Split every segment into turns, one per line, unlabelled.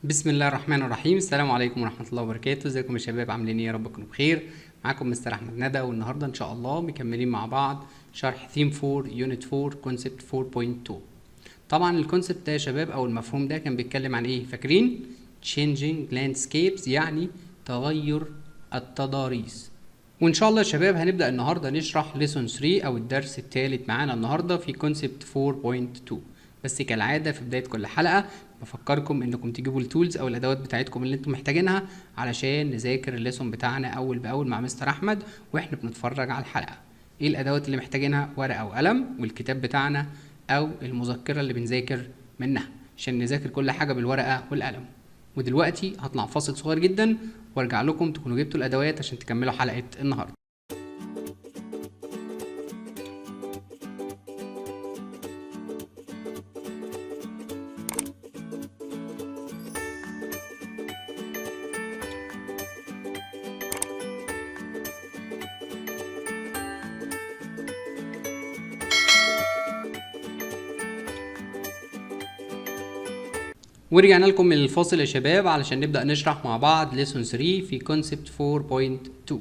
بسم الله الرحمن الرحيم. السلام عليكم ورحمة الله وبركاته. ازيكم يا شباب؟ عاملين ايه؟ يا رب تكونوا بخير. معاكم مستر احمد ندى، والنهارده ان شاء الله مكملين مع بعض شرح ثيم 4 يونت 4 كونسبت 4.2. طبعا الكونسبت ده يا شباب او المفهوم ده كان بيتكلم عن ايه؟ فاكرين؟ changing landscapes، يعني تغير التضاريس. وان شاء الله يا شباب هنبدأ النهارده نشرح ليسون 3 او الدرس الثالث معانا النهارده في كونسبت 4.2. بس كالعادة في بداية كل حلقة بفكركم انكم تجيبوا التولز او الادوات بتاعتكم اللي انتم محتاجينها علشان نذاكر الليسون بتاعنا اول باول مع مستر احمد واحنا بنتفرج على الحلقة. ايه الادوات اللي محتاجينها؟ ورقة وقلم والكتاب بتاعنا او المذكرة اللي بنذاكر منها عشان نذاكر كل حاجة بالورقة والقلم. ودلوقتي هطلع فاصل صغير جدا وارجع لكم تكونوا جبتوا الادوات عشان تكملوا حلقة النهاردة. ورجعنا لكم من الفاصل يا شباب علشان نبدأ نشرح مع بعض ليسون 3 في كونسبت 4.2.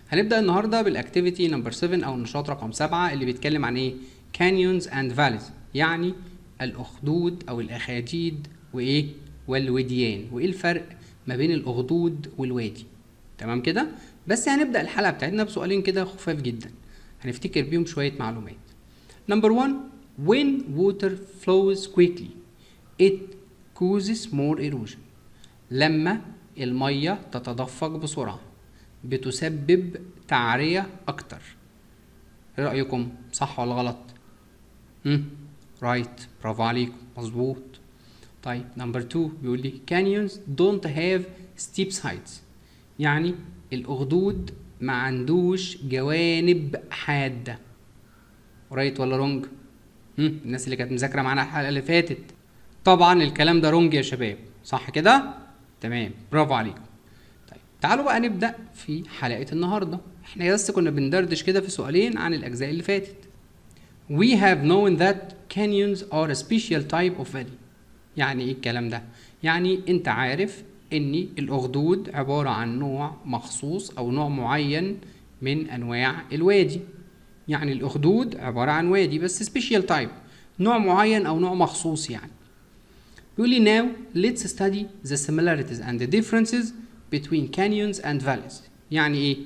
هنبدأ النهاردة بالاكتيفيتي نمبر 7 او النشاط رقم 7 اللي بيتكلم عن ايه؟ canyons and valleys، يعني الاخدود او الاخاديد وايه؟ والوديان. وايه الفرق ما بين الاخدود والوادي؟ تمام كده؟ بس هنبدأ الحلقة بتاعتنا بسؤالين كده خفاف جدا هنفتكر بيهم شوية معلومات. نمبر 1، when water flows quickly it causes more erosion. لما المية تتدفق بسرعة بتسبب تعرية أكتر. ايه رأيكم؟ صح ولا غلط؟ رايت، برافو عليكم، مظبوط. طيب نمبر 2 بيقول لي canyons don't have steep sides، يعني الأخدود ما عندوش جوانب حادة. رايت ولا رونج؟ الناس اللي كانت مذاكرة معانا الحلقة اللي فاتت طبعا الكلام ده رونج يا شباب، صح كده؟ تمام، برافو عليكم. طيب تعالوا بقى نبدأ في حلقة النهاردة. احنا بس كنا بندردش كده في سؤالين عن الأجزاء اللي فاتت. We have known that canyons are a special type of valley. يعني ايه الكلام ده؟ يعني انت عارف ان الأخدود عبارة عن نوع مخصوص او نوع معين من انواع الوادي. يعني الأخدود عبارة عن وادي بس special type، نوع معين او نوع مخصوص يعني. بيقول لي now let's study the similarities and the differences between canyons and valleys. يعني ايه؟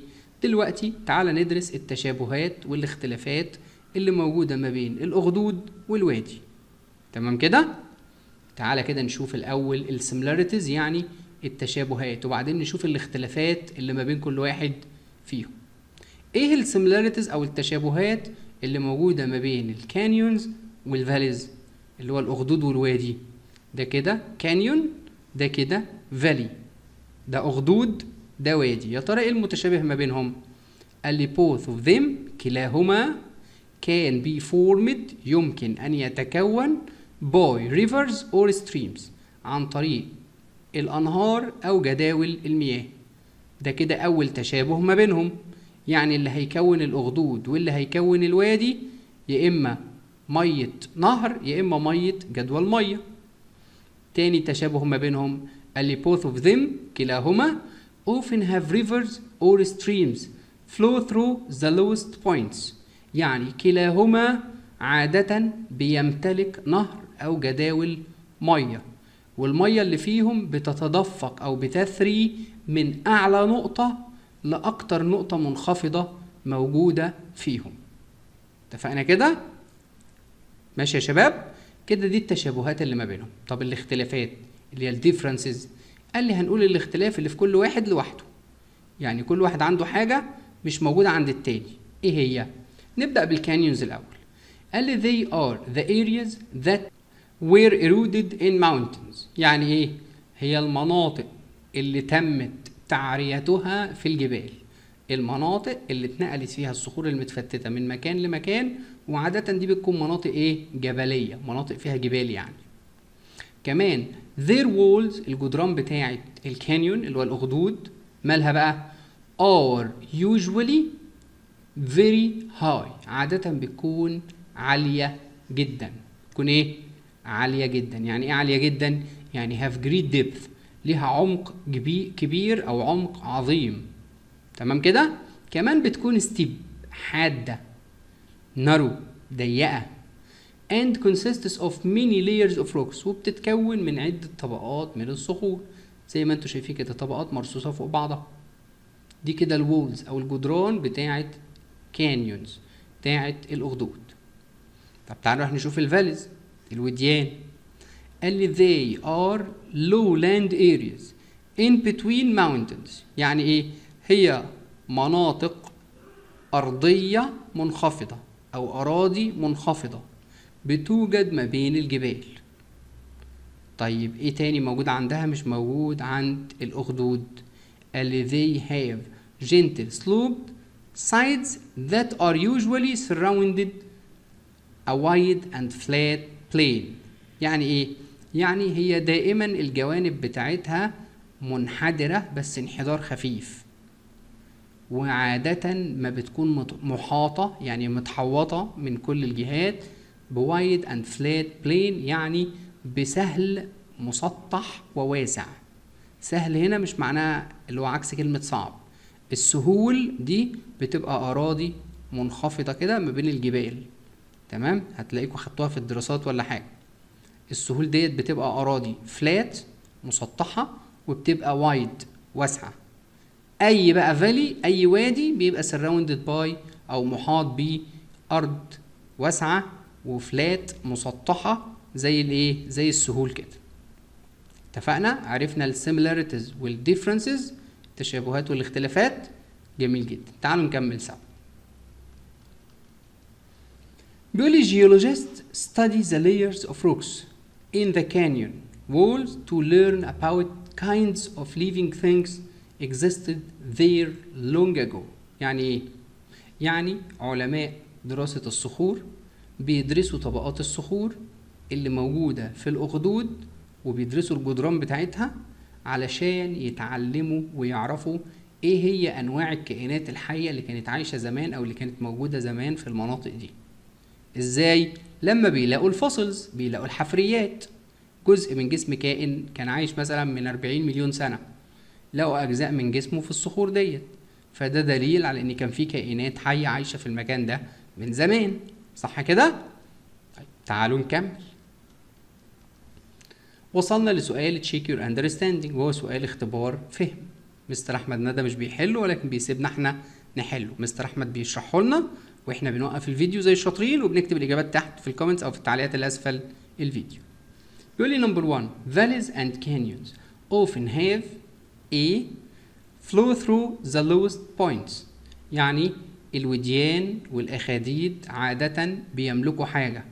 دلوقتي تعالى ندرس التشابهات والاختلافات اللي موجودة ما بين الأخدود والوادي. تمام كده؟ تعالى كده نشوف الأول السيميلاريتيز يعني التشابهات، وبعدين نشوف الاختلافات اللي ما بين كل واحد فيهم. ايه السيميلاريتيز او التشابهات اللي موجودة ما بين الكانيونز والفاليز اللي هو الأخدود والوادي؟ ده كده كانيون، ده كده فالي، ده أخدود، ده وادي. يا ترى ايه المتشابه ما بينهم؟ قال لي both of them، كلاهما can be formed، يمكن أن يتكون by rivers or streams، عن طريق الأنهار أو جداول المياه. ده كده أول تشابه ما بينهم، يعني اللي هيكون الأخدود واللي هيكون الوادي يا إما مية نهر يا إما مية جدول مية. تاني تشابه ما بينهم قال لي both of them، كلاهما often have rivers or streams flow through the lowest points، يعني كلاهما عادة بيمتلك نهر أو جداول مية، والمية اللي فيهم بتتدفق أو بتثري من أعلى نقطة لأكتر نقطة منخفضة موجودة فيهم. اتفقنا كده؟ ماشي يا شباب؟ كده دي التشابهات اللي ما بينهم. طب الاختلافات اللي هي الديفرنسز، قال لي هنقول الاختلاف اللي في كل واحد لوحده، يعني كل واحد عنده حاجة مش موجودة عند التاني. ايه هي؟ نبدأ بالكانيونز الأول. قال لي they are the areas that were eroded in mountains، يعني ايه؟ هي المناطق اللي تمت تعريتها في الجبال، المناطق اللي اتنقلت فيها الصخور المتفتتة من مكان لمكان، وعادة دي بتكون مناطق ايه؟ جبلية، مناطق فيها جبال يعني. كمان their walls، الجدران بتاعت الكانيون اللي هو الأخدود، مالها بقى؟ are usually very high، عادة بتكون عالية جدا. تكون ايه؟ عالية جدا. يعني ايه عالية جدا؟ يعني have great depth، ليها عمق كبير او عمق عظيم. تمام كده. كمان بتكون steep، حادة، narrow، ضيقة، and consists of many layers of rocks، وبتتكون من عدة طبقات من الصخور زي ما انتوا شايفين كده، طبقات مرصوصة فوق بعضها. دي كده الوولز او الجدران بتاعة كانيونز، بتاعة الأخدود. طب تعالوا نروح نشوف الفاليز، الوديان. قال لي they are lowland areas in between mountains. يعني ايه؟ هي مناطق أرضية منخفضة أو أراضي منخفضة بتوجد ما بين الجبال. طيب ايه تاني موجود عندها مش موجود عند الأخدود؟ قال لي they have gentle sloped sides that are usually surrounded a wide and flat plain. يعني ايه؟ يعني هي دائما الجوانب بتاعتها منحدرة بس انحدار خفيف، وعادة ما بتكون محاطة يعني متحوطة من كل الجهات بوايد اند فلات بلين، يعني بسهل مسطح وواسع. سهل هنا مش معناه اللي هو عكس كلمة صعب. السهول دي بتبقى أراضي منخفضة كده ما بين الجبال. تمام، هتلاقيكوا خدتوها في الدراسات ولا حاجة. السهول ديت بتبقى أراضي فلات مسطحة، وبتبقى وايد واسعة. أي بقى فالي، أي وادي بيبقى surrounded by أو محاط بأرض واسعة وفلات مسطحة زي الإيه؟ زي السهول كده. اتفقنا؟ عرفنا السيميلاريتيز والديفرنسز، التشابهات والاختلافات. جميل جدا. تعالوا نكمل سوا. بيقول لي geologists study the layers of rocks in the canyon walls to learn about kinds of living things existed there long ago. يعني ايه؟ يعني علماء دراسة الصخور بيدرسوا طبقات الصخور اللي موجودة في الأخدود، وبيدرسوا الجدران بتاعتها علشان يتعلموا ويعرفوا ايه هي انواع الكائنات الحية اللي كانت عايشة زمان او اللي كانت موجودة زمان في المناطق دي. ازاي؟ لما بيلاقوا الفوسلز، بيلاقوا الحفريات، جزء من جسم كائن كان عايش مثلا من 40 مليون سنة، لقوا اجزاء من جسمه في الصخور ديت، فده دليل على ان كان في كائنات حية عايشة في المكان ده من زمان. صح كده؟ طيب تعالوا نكمل. وصلنا لسؤال تشيك يور اندرستاندينج، وهو سؤال اختبار فهم. مستر احمد ندى مش بيحله ولكن بيسيبنا احنا نحله. مستر احمد بيشرحه لنا واحنا بنوقف الفيديو زي الشاطرين وبنكتب الاجابات تحت في الكومنتس او في التعليقات اللي اسفل الفيديو. بيقول لي نمبر 1 valleys and canyons often have a flow through the lowest points. يعني الوديان والاخاديد عادة بيملكوا حاجة،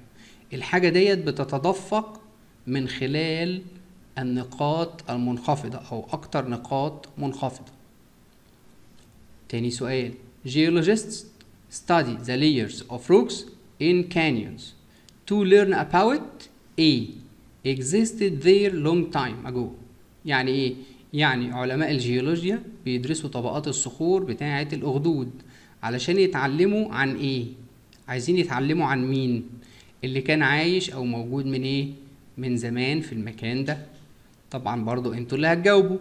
الحاجة ديت بتتدفق من خلال النقاط المنخفضة أو أكتر نقاط منخفضة. تاني سؤال geologists study the layers of rocks in canyons to learn about a existed there long time ago. يعني إيه؟ يعني علماء الجيولوجيا بيدرسوا طبقات الصخور بتاعة الأخدود علشان يتعلموا عن إيه؟ عايزين يتعلموا عن مين؟ اللي كان عايش أو موجود من إيه؟ من زمان في المكان ده. طبعا برضو انتوا اللي هتجاوبوا.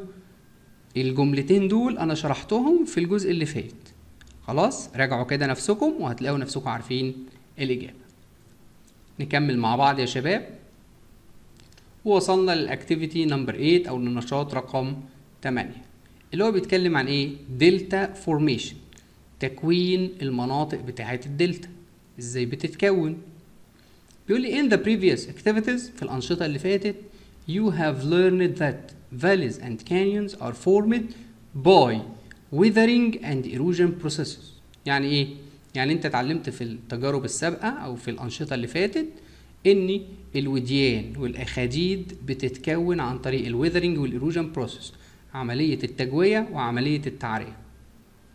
الجملتين دول انا شرحتهم في الجزء اللي فات. خلاص راجعوا كده نفسكم وهتلاقوا نفسكم عارفين الاجابة. نكمل مع بعض يا شباب. ووصلنا للاكتيفيتي نمبر 8 او للنشاط رقم 8 اللي هو بيتكلم عن ايه؟ دلتا فورميشن، تكوين المناطق بتاعة الدلتا ازاي بتتكون. بيقول لي in the previous activities، في الأنشطة اللي فاتت you have learned that valleys and canyons are formed by weathering and erosion processes. يعني ايه؟ يعني انت اتعلمت في التجارب السابقة او في الأنشطة اللي فاتت ان الوديان والأخاديد بتتكون عن طريق الويذرنج والايروجن بروسيس، عملية التجوية وعملية التعرية.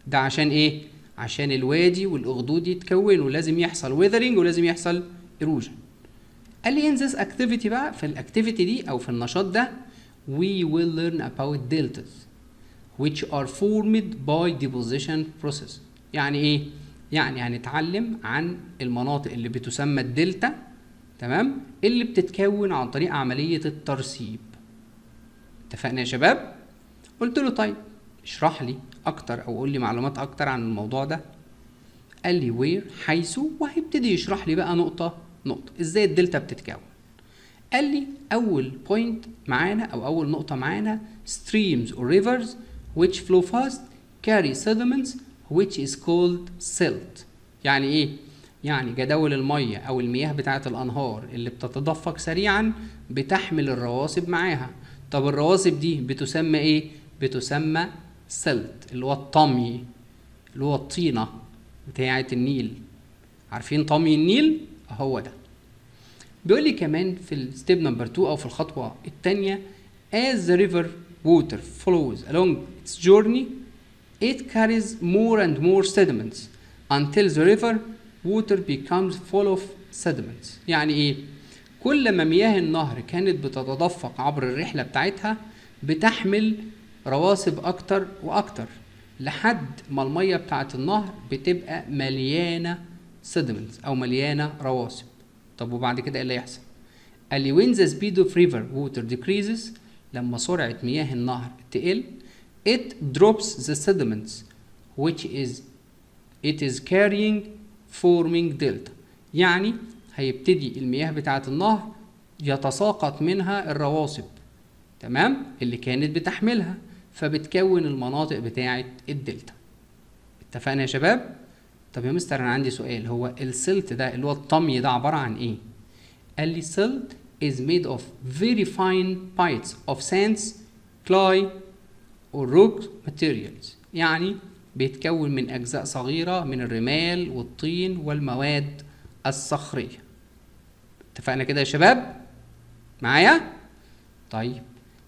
ده عشان ايه؟ عشان الوادي والأخدود يتكونوا لازم يحصل ويذرنج ولازم يحصل erosion. قال لي in this activity بقى، في الاكتيفيتي دي او في النشاط ده we will learn about deltas which are formed by deposition process. يعني ايه؟ يعني هنتعلم عن المناطق اللي بتسمى الدلتا، تمام، اللي بتتكون عن طريق عملية الترسيب. اتفقنا يا شباب؟ قلت له طيب اشرح لي اكتر او قول لي معلومات اكتر عن الموضوع ده. قال لي وير حيث، وهيبتدي يشرح لي بقى نقطة نقطة ازاي الدلتا بتتكون. قال لي اول بوينت معانا او اول نقطة معانا streams or rivers which flow fast carry sediments which is called silt. يعني ايه؟ يعني جداول المية او المياه بتاعة الانهار اللي بتتدفق سريعا بتحمل الرواسب معاها. طب الرواسب دي بتسمى ايه؟ بتسمى silt، اللي هو الطمي، اللي هو الطينة بتاعة النيل. عارفين طمي النيل؟ هو ده. بيقول لي كمان في الستيب نمبر 2 او في الخطوة الثانية as the river water flows along its journey it carries more and more sediments until the river water becomes full of sediments. يعني ايه؟ كل ما مياه النهر كانت بتتدفق عبر الرحلة بتاعتها بتحمل رواسب اكتر واكتر لحد ما المية بتاعت النهر بتبقى مليانة sediments او مليانة رواسب. طب وبعد كده ايه اللي يحصل؟ قال لي when the speed of river water decreases، لما سرعة مياه النهر تقل it drops the sediments which it is carrying forming delta. يعني هيبتدي المياه بتاعة النهر يتساقط منها الرواسب، تمام، اللي كانت بتحملها، فبتكون المناطق بتاعة الدلتا. اتفقنا يا شباب؟ طب يا مستر انا عندي سؤال، هو السلت ده اللي هو الطمي ده عبارة عن ايه؟ قال لي silt is made of very fine bites of sands, clay or rock materials. يعني بيتكون من أجزاء صغيرة من الرمال والطين والمواد الصخرية. اتفقنا كده يا شباب؟ معايا؟ طيب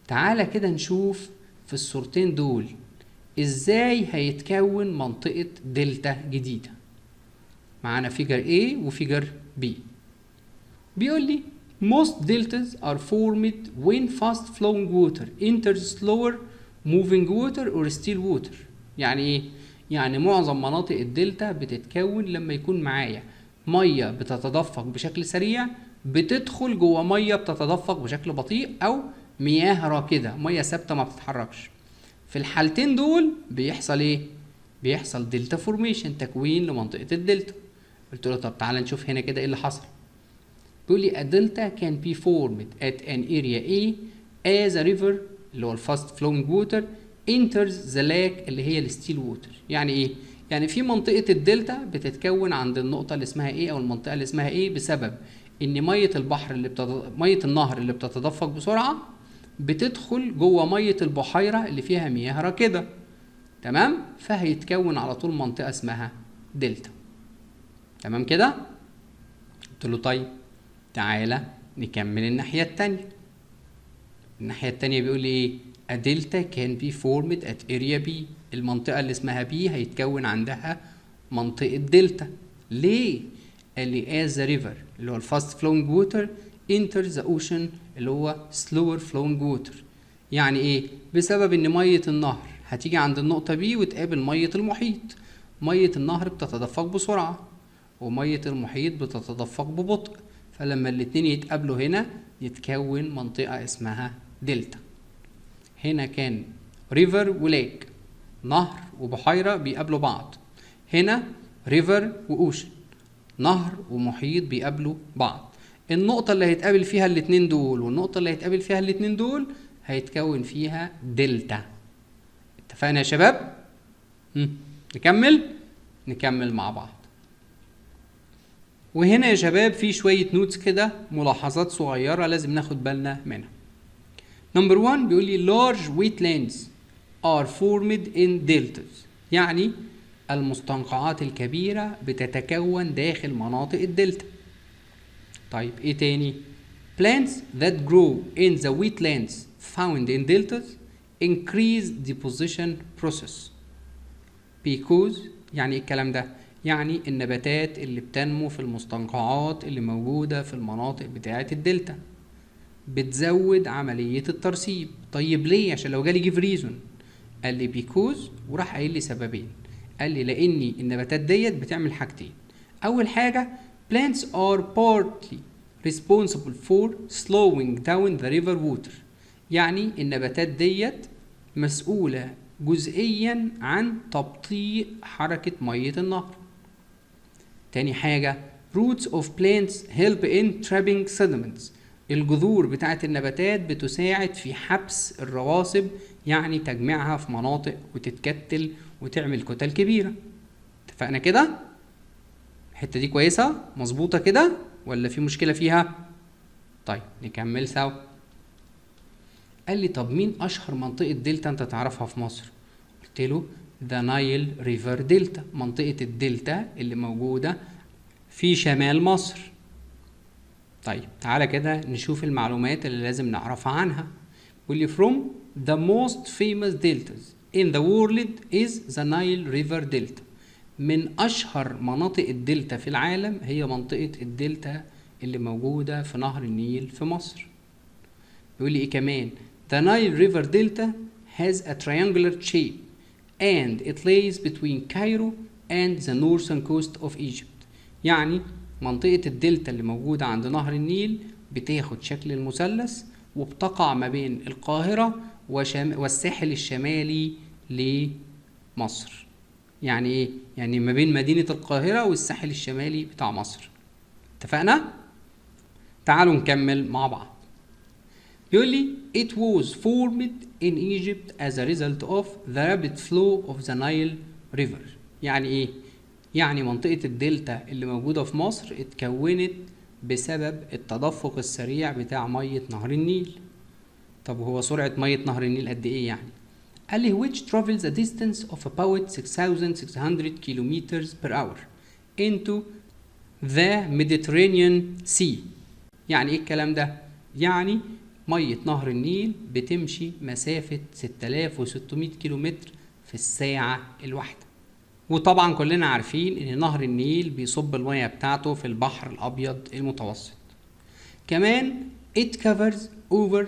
تعالى كده نشوف في الصورتين دول ازاي هيتكون منطقة دلتا جديدة. معانا فيجر A وفيجر B. بيقول لي most deltas are formed when fast flowing water enters slower moving water or still water. يعني ايه؟ يعني معظم مناطق الدلتا بتتكون لما يكون معايا ميه بتتدفق بشكل سريع بتدخل جوه ميه بتتدفق بشكل بطيء، او مياه راكده، ميه ثابته ما بتتحركش. في الحالتين دول بيحصل ايه؟ بيحصل دلتا فورميشن، تكوين لمنطقه الدلتا. قلت له طب تعالى نشوف هنا كده ايه اللي حصل. بيقول لي a delta can be formed at an area A as a river اللي هو الفاست flowing water enters the lake اللي هي الستيل ووتر. يعني ايه؟ يعني في منطقة الدلتا بتتكون عند النقطة اللي اسمها ايه او المنطقة اللي اسمها ايه بسبب ان مية البحر مية النهر اللي بتتدفق بسرعة بتدخل جوه مية البحيرة اللي فيها مياه راكدة، تمام؟ فهيتكون على طول منطقة اسمها دلتا. تمام كده؟ قلت له طيب تعالى نكمل الناحية التانية. الناحية التانية بيقول لي ايه؟ A delta can be formed at area B. المنطقة اللي اسمها B هيتكون عندها منطقة دلتا. ليه؟ قال لي as the river اللي هو الفاست flowing water enters the ocean اللي هو slower flowing water. يعني ايه؟ بسبب ان مية النهر هتيجي عند النقطة B وتقابل مية المحيط. مية النهر بتتدفق بسرعة ومية المحيط بتتدفق ببطء، فلما الاتنين يتقابلوا هنا يتكون منطقة اسمها دلتا. هنا كان ريفر وليك، نهر وبحيرة بيقابلوا بعض. هنا ريفر وأوشن، نهر ومحيط بيقابلوا بعض. النقطة اللي هيتقابل فيها الاتنين دول والنقطة اللي هيتقابل فيها الاتنين دول هيتكون فيها دلتا. اتفقنا يا شباب؟ نكمل مع بعض. وهنا يا شباب في شوية نوتس كده، ملاحظات صغيرة لازم ناخد بالنا منها. نمبر 1 بيقول لي large wetlands are formed in deltas. يعني المستنقعات الكبيرة بتتكون داخل مناطق الدلتا. طيب ايه تاني؟ plants that grow in the wetlands found in deltas increase deposition process because. يعني ايه الكلام ده؟ يعني النباتات اللي بتنمو في المستنقعات اللي موجودة في المناطق بتاعة الدلتا بتزود عملية الترسيب. طيب ليه؟ عشان لو جالي جيف ريزون. قال لي بيكوز، وراح قايل لي سببين. قال لي لأن النباتات ديت بتعمل حاجتين. أول حاجة plants are partly responsible for slowing down the river water. يعني النباتات ديت مسؤولة جزئيا عن تبطيء حركة مية النهر. تاني حاجة roots of plants help in trapping sediments. الجذور بتاعت النباتات بتساعد في حبس الرواسب، يعني تجميعها في مناطق وتتكتل وتعمل كتل كبيرة. اتفقنا كده؟ الحتة دي كويسة مظبوطة كده ولا في مشكلة فيها؟ طيب نكمل سوا. قال لي طب مين أشهر منطقة دلتا أنت تعرفها في مصر؟ قلت له ذا نايل ريفر دلتا، منطقة الدلتا اللي موجودة في شمال مصر. طيب تعالى كده نشوف المعلومات اللي لازم نعرفها عنها. واللي from the most famous deltas in the world is the Nile River Delta. من أشهر مناطق الدلتا في العالم هي منطقة الدلتا اللي موجودة في نهر النيل في مصر. بيقول لي إيه كمان؟ The Nile River Delta has a triangular shape and it lays between Cairo and the northern coast of Egypt. يعني منطقة الدلتا اللي موجودة عند نهر النيل بتاخد شكل المثلث وبتقع ما بين القاهرة والساحل الشمالي لمصر. يعني ايه؟ يعني ما بين مدينة القاهرة والساحل الشمالي بتاع مصر. اتفقنا؟ تعالوا نكمل مع بعض. بيقول لي it was formed in Egypt as a result of the rapid flow of the Nile River. يعني ايه؟ يعني منطقة الدلتا اللي موجودة في مصر اتكونت بسبب التدفق السريع بتاع مية نهر النيل. طب هو سرعة مية نهر النيل قد ايه يعني؟ قال لي which travels a distance of about 6600 kilometers per hour into the Mediterranean Sea. يعني ايه الكلام ده؟ يعني مية نهر النيل بتمشي مسافة 6600 كيلومتر في الساعة الواحدة. وطبعا كلنا عارفين ان نهر النيل بيصب المياه بتاعته في البحر الابيض المتوسط. كمان it covers over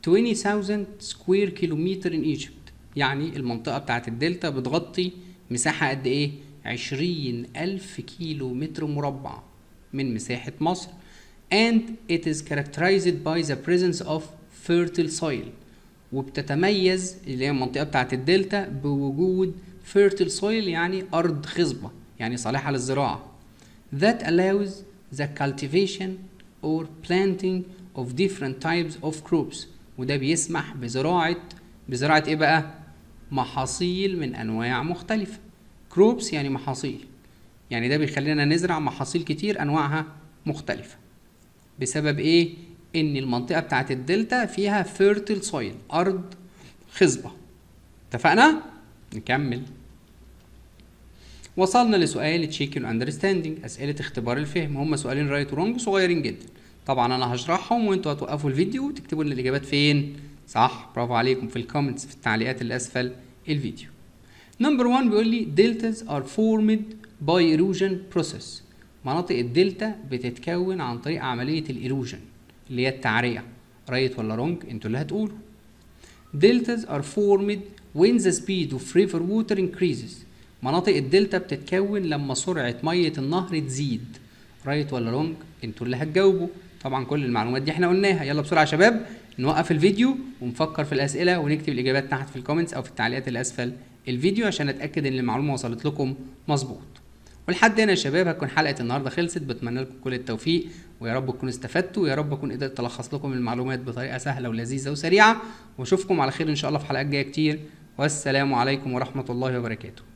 20,000 square kilometer in Egypt. يعني المنطقة بتاعت الدلتا بتغطي مساحة قد ايه؟ 20,000 كيلو متر مربع من مساحة مصر. and it is characterized by the presence of fertile soil. وبتتميز اللي هي المنطقة بتاعت الدلتا بوجود fertile soil، يعني أرض خصبة، يعني صالحة للزراعة. that allows the cultivation or planting of different types of crops. وده بيسمح بزراعة ايه بقى؟ محاصيل من أنواع مختلفة. crops يعني محاصيل، يعني ده بيخلينا نزرع محاصيل كتير أنواعها مختلفة. بسبب ايه؟ ان المنطقة بتاعت الدلتا فيها fertile soil، أرض خصبة. اتفقنا؟ نكمل. وصلنا لسؤال تشيكن اندرستاندينج، اسئله اختبار الفهم. هم سؤالين رايت ورونج صغيرين جدا. طبعا انا هشرحهم وانتوا هتوقفوا الفيديو وتكتبوا لنا الاجابات فين. صح، برافو عليكم، في الكومنتس، في التعليقات اللي اسفل الفيديو. نمبر 1 بيقول لي deltas are formed by erosion process. مناطق الدلتا بتتكون عن طريق عمليه الايروجن اللي هي التعريه. رايت ولا رونج؟ انتوا اللي هتقولوا. deltas are formed when the speed of river water increases. مناطق الدلتا بتتكون لما سرعة مية النهر تزيد. رايت ولا رونج؟ انتوا اللي هتجاوبوا. طبعا كل المعلومات دي احنا قلناها. يلا بسرعة يا شباب نوقف الفيديو ونفكر في الأسئلة ونكتب الإجابات تحت في الكومنتس أو في التعليقات اللي أسفل الفيديو عشان أتأكد إن المعلومة وصلت لكم مظبوط. ولحد هنا يا شباب هتكون حلقة النهاردة خلصت. بتمنى لكم كل التوفيق ويا رب تكونوا استفدتوا ويا رب أكون قدرت ألخص لكم المعلومات بطريقة سهلة ولذيذة وسريعة. وأشوفكم على خير إن شاء الله في حلقات جاية كتير. والسلام عليكم ورحمة الله وبركاته.